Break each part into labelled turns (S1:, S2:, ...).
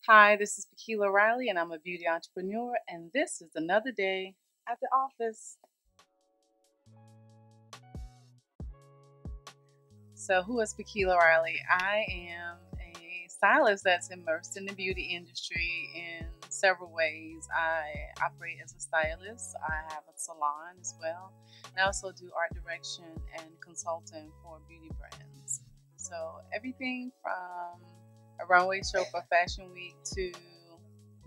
S1: Hi, this is Pekela Riley, and I'm a beauty entrepreneur, and this is another day at the office. So, who is Pekela Riley? I am a stylist that's immersed in the beauty industry in several ways. I operate as a stylist, I have a salon as well, and I also do art direction and consulting for beauty brands. So, everything from a runway show for Fashion Week to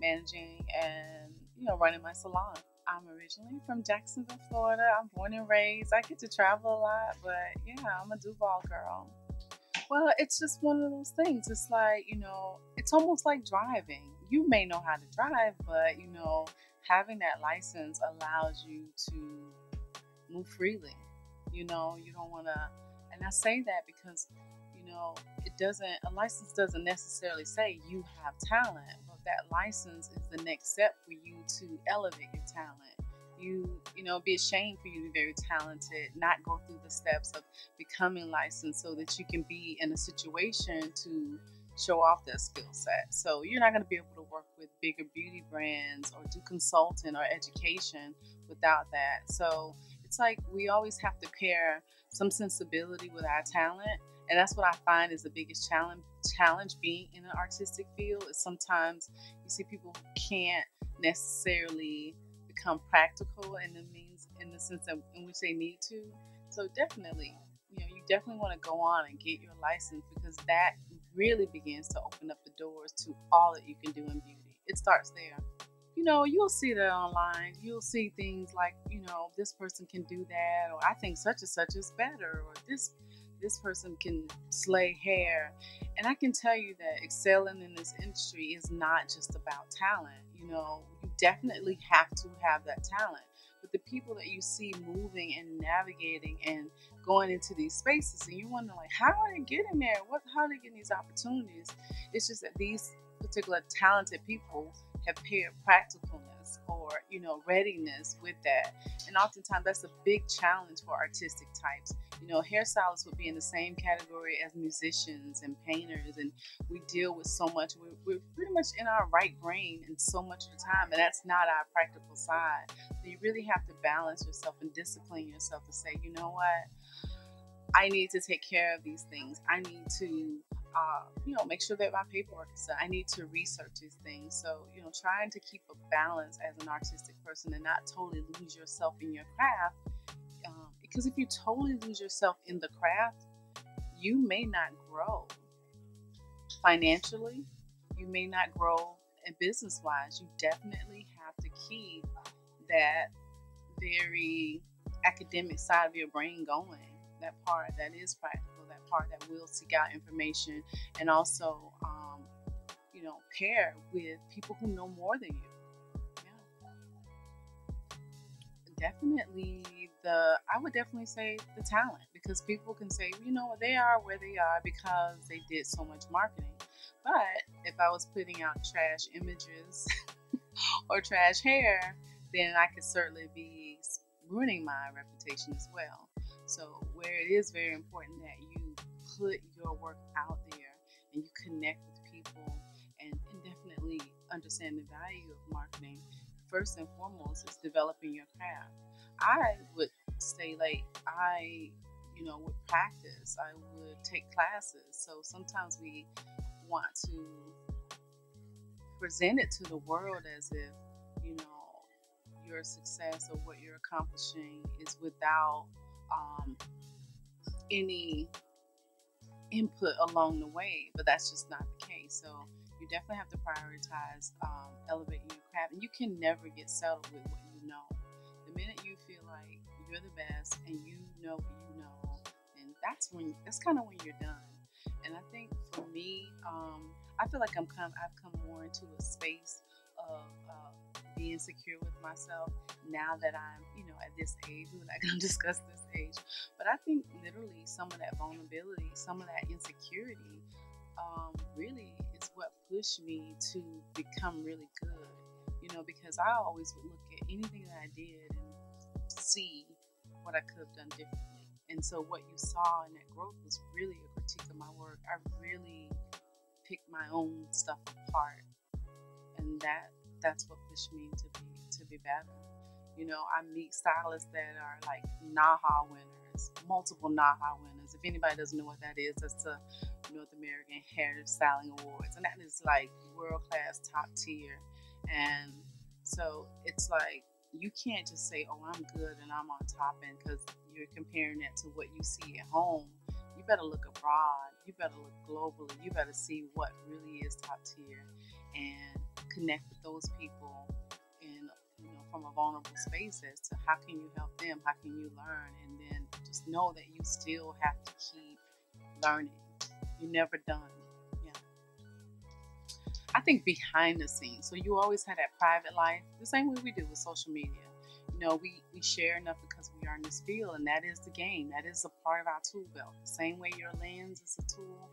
S1: managing and running my salon. I'm originally from Jacksonville, Florida. I'm born and raised. I get to travel a lot, but yeah, I'm a Duval girl. Well, it's just one of those things. It's like, it's almost like driving. You may know how to drive, but, having that license allows you to move freely. You don't want to, and I say that because, a license doesn't necessarily say you have talent, but that license is the next step for you to elevate your talent. It'd be a shame for you to be very talented, not go through the steps of becoming licensed so that you can be in a situation to show off that skill set. So you're not going to be able to work with bigger beauty brands or do consulting or education without that. So it's like we always have to pair some sensibility with our talent. And that's what I find is the biggest challenge being in an artistic field is sometimes you see people who can't necessarily become practical in the sense that in which they need to. So definitely, you definitely want to go on and get your license because that really begins to open up the doors to all that you can do in beauty. It starts there. You'll see that online. You'll see things like, this person can do that, or I think such and such is better, or this person can slay hair. And I can tell you that excelling in this industry is not just about talent. You definitely have to have that talent. But the people that you see moving and navigating and going into these spaces, and you wonder like, how are they getting there? How are they getting these opportunities? It's just that these particular talented people have paired practicalness or readiness with that, and oftentimes that's a big challenge for artistic types. Hairstylists would be in the same category as musicians and painters, and we deal with so much. We're pretty much in our right brain and so much of the time, and that's not our practical side. So you really have to balance yourself and discipline yourself to say, you know what, I need to take care of these things. I need to, make sure that my paperwork is done. I need to research these things. So, trying to keep a balance as an artistic person and not totally lose yourself in your craft. Because if you totally lose yourself in the craft, you may not grow financially. You may not grow in business wise. You definitely have to keep that very academic side of your brain going, that part that is practical, that part that will seek out information, and also pair with people who know more than you. Yeah, definitely I would definitely say the talent, because people can say, they are where they are because they did so much marketing. But if I was putting out trash images or trash hair, then I could certainly be ruining my reputation as well. So, where it is very important that you put your work out there and you connect with people and definitely understand the value of marketing, first and foremost is developing your craft. I would say, like, would practice, I would take classes. So, sometimes we want to present it to the world as if, you know, your success or what you're accomplishing is without any input along the way, but that's just not the case. So you definitely have to prioritize elevating your craft, and you can never get settled with what you know. The minute you feel like you're the best and you know what you know, and that's kind of when you're done. And I think for me, I feel like I've come more into a space of being secure with myself now that I'm, at this age. We're not going to discuss this age, but I think literally some of that vulnerability, some of that insecurity, really is what pushed me to become really good. Because I always would look at anything that I did and see what I could have done differently. And so what you saw in that growth was really a critique of my work. I really picked my own stuff apart that's what pushed me to be better. You know, I meet stylists that are like NAHA winners, multiple NAHA winners. If anybody doesn't know what that is, that's the North American Hairstyling Awards, and that is like world class, top tier. And so it's like you can't just say, "Oh, I'm good and I'm on top," and because you're comparing that to what you see at home. You better look abroad. You better look globally. You better see what really is top tier, and connect with those people in, you know, from a vulnerable space as to how can you help them, how can you learn, and then just know that you still have to keep learning. You're never done. Yeah. I think behind the scenes, so you always have that private life, the same way we do with social media. You know, we share enough because we are in this field, and that is the game. That is a part of our tool belt. The same way your lens is a tool,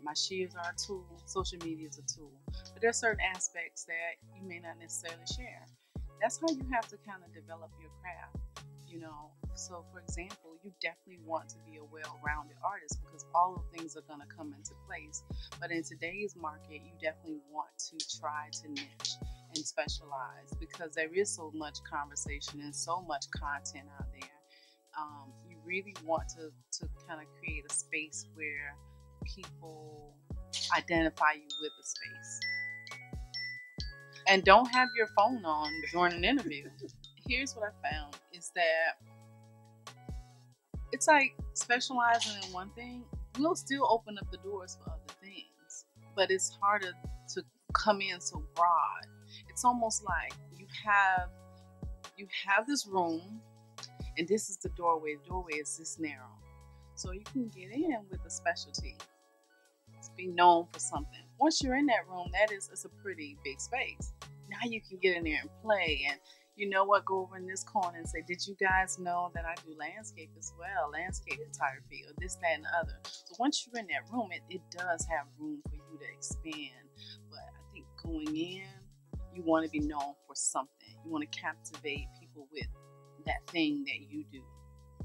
S1: my shears are a tool, social media is a tool. But there are certain aspects that you may not necessarily share. That's how you have to kind of develop your craft. You know, so for example, you definitely want to be a well-rounded artist because all of things are going to come into place. But in today's market, you definitely want to try to niche and specialize because there is so much conversation and so much content out there. You really want to kind of create a space where people identify you with the space. And don't have your phone on during an interview. Here's what I found is that it's like specializing in one thing will still open up the doors for other things, but it's harder to come in so broad. It's almost like you have this room, and this is the doorway. The doorway is this narrow, so you can get in with a specialty. It's be known for something. Once you're in that room, it's a pretty big space. Now you can get in there and play, and you know what? Go over in this corner and say, "Did you guys know that I do landscape as well? Landscape photography, or this, that, and the other." So once you're in that room, it does have room for you to expand. But I think going in, you want to be known for something. You want to captivate people with that thing that you do,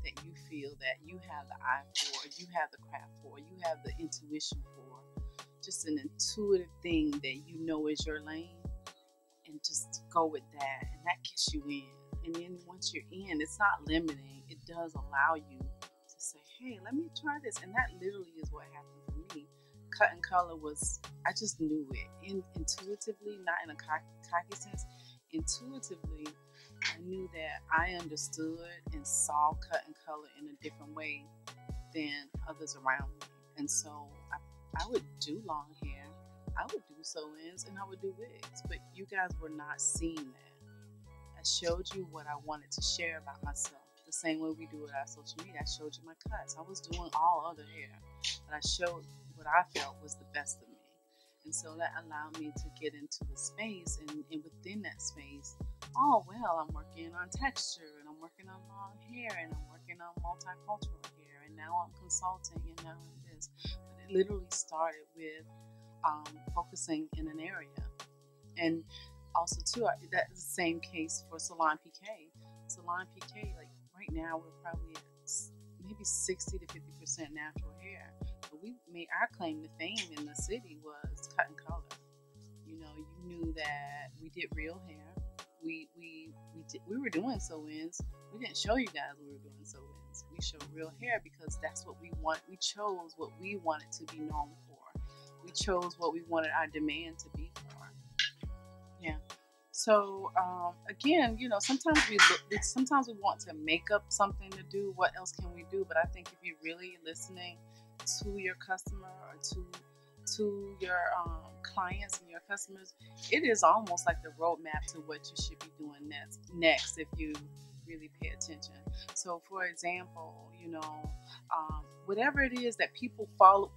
S1: that you feel that you have the eye for, you have the craft for, you have the intuition for. Just an intuitive thing that you know is your lane, and just go with that, and that gets you in. And then once you're in, it's not limiting. It does allow you to say, "Hey, let me try this," and that literally is what happened for me. Cut and color I just knew it intuitively, not in a cocky sense. Intuitively, I knew that I understood and saw cut and color in a different way than others around me. And so I would do long hair, I would do sew-ins, and I would do wigs. But you guys were not seeing that. I showed you what I wanted to share about myself. The same way we do with our social media. I showed you my cuts. I was doing all other hair, but I showed what I felt was the best of me. And so that allowed me to get into the space, and within that space, oh well, I'm working on texture, and I'm working on long hair, and I'm working on multicultural hair, and now I'm consulting, and now I'm this. But it literally started with focusing in an area. And also too, that's the same case for Salon PK. Salon PK, like right now, we're probably at maybe 60 to 50% natural hair. But we made our claim to fame in the city was cut and color. You know, you knew that we did real hair. We were doing sew-ins. We didn't show you guys we were doing sew-ins. We showed real hair because that's what we want. We chose what we wanted to be known for. We chose what we wanted our demand to be for. Yeah. So again, you know, sometimes we want to make up something to do. What else can we do? But I think if you're really listening to your customer or to your clients and your customers, it is almost like the roadmap to what you should be doing next if you really pay attention. So, for example, you know, whatever it is that people follow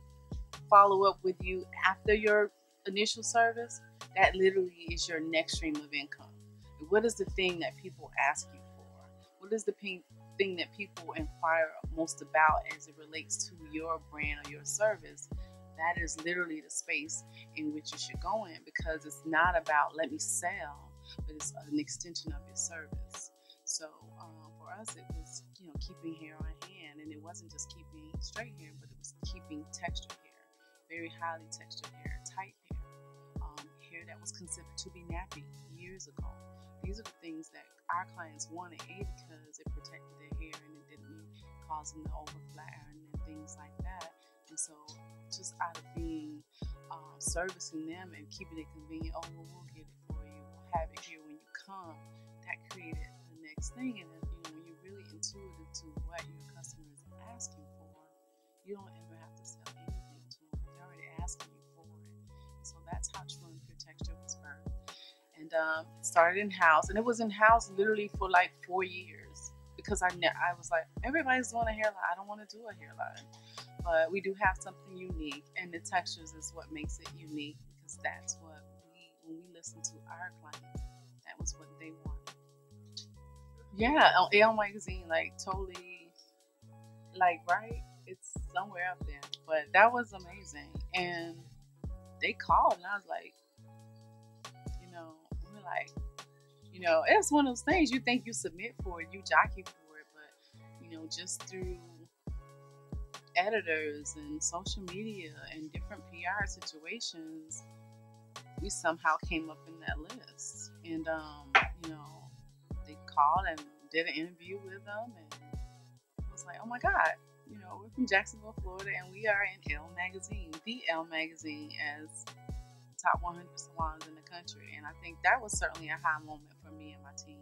S1: up with you after your initial service, that literally is your next stream of income. What is the thing that people ask you for? What is the thing that people inquire most about as it relates to your brand or your service? That is literally the space in which you should go in, because it's not about let me sell, but it's an extension of your service. So for us, it was, you know, keeping hair on hand, and it wasn't just keeping straight hair, but it was keeping textured hair, very highly textured hair, tight hair, hair that was considered to be nappy years ago. These are the things that our clients wanted, because it protected their hair and it didn't cause them to over-flatten and things like that. And so just out of being servicing them and keeping it convenient, oh, well, we'll get it for you, we'll have it here when you come, that created the next thing. And then, when you're really intuitive to what your customer is asking for, you don't ever have to sell anything to them. They're already asking you for it. And so that's how True and Pure Texture was birthed. And it started in-house, and it was in-house literally for like 4 years, because I was like, everybody's doing a hairline, I don't want to do a hairline. But we do have something unique, and the textures is what makes it unique, because that's what when we listen to our clients, that was what they wanted. Yeah, on Elle Magazine, like totally, like, right? It's somewhere up there. But that was amazing. And they called, and I was like, we're like, it's one of those things, you think you submit for it, you jockey for it, but, just through editors and social media and different PR situations, we somehow came up in that list. And they called and did an interview with them, and I was like, oh my God, we're from Jacksonville, Florida, and we are in Elle Magazine, the Elle Magazine, as top 100 salons in the country. And I think that was certainly a high moment for me and my team.